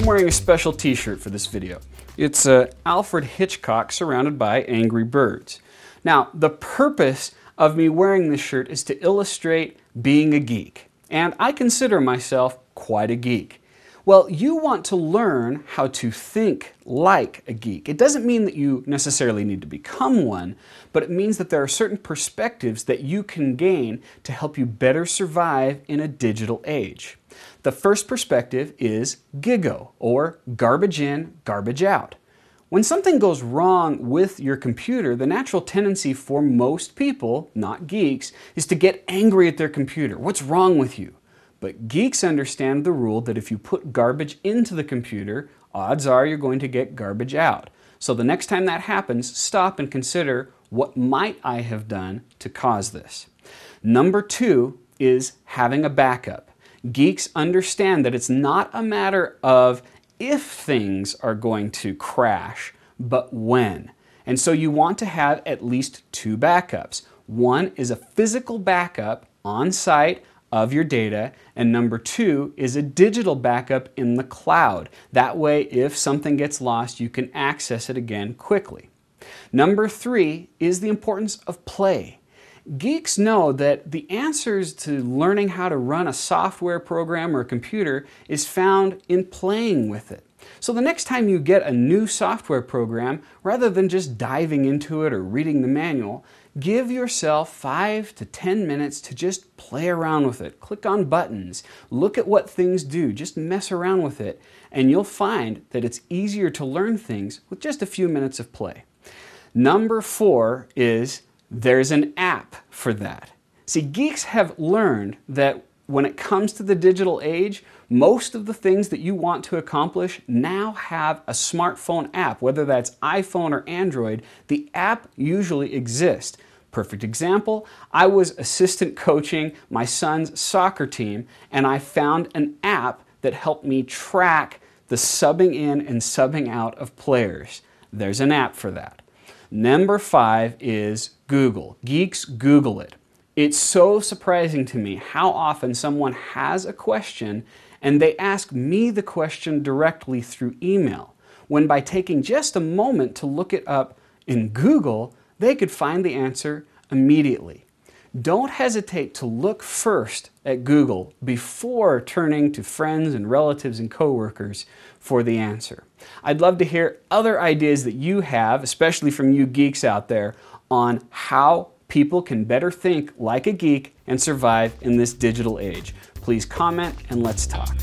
wearing a special t-shirt for this video. It's Alfred Hitchcock surrounded by angry birds. Now, the purpose of me wearing this shirt is to illustrate being a geek. And I consider myself quite a geek. Well, you want to learn how to think like a geek. It doesn't mean that you necessarily need to become one, but it means that there are certain perspectives that you can gain to help you better survive in a digital age. The first perspective is GIGO, or garbage in, garbage out. When something goes wrong with your computer, the natural tendency for most people, not geeks, is to get angry at their computer. What's wrong with you? But geeks understand the rule that if you put garbage into the computer, odds are you're going to get garbage out. So the next time that happens, stop and consider, what might I have done to cause this? Number two is having a backup. Geeks understand that it's not a matter of if things are going to crash, but when. And so you want to have at least two backups. One is a physical backup on site of your data, and number two is a digital backup in the cloud. That way, if something gets lost, you can access it again quickly. Number three is the importance of play. Geeks know that the answers to learning how to run a software program or a computer is found in playing with it. So the next time you get a new software program, rather than just diving into it or reading the manual, give yourself 5 to 10 minutes to just play around with it. Click on buttons, look at what things do, just mess around with it, and you'll find that it's easier to learn things with just a few minutes of play. Number four is there's an app for that. See, geeks have learned that when it comes to the digital age, most of the things that you want to accomplish now have a smartphone app. Whether that's iPhone or Android, the app usually exists. Perfect example, I was assistant coaching my son's soccer team, and I found an app that helped me track the subbing in and subbing out of players. There's an app for that. Number five is Google. Geeks Google it. It's so surprising to me how often someone has a question and they ask me the question directly through email, when by taking just a moment to look it up in Google, they could find the answer immediately. Don't hesitate to look first at Google before turning to friends and relatives and coworkers for the answer. I'd love to hear other ideas that you have, especially from you geeks out there, on how people can better think like a geek and survive in this digital age. Please comment and let's talk.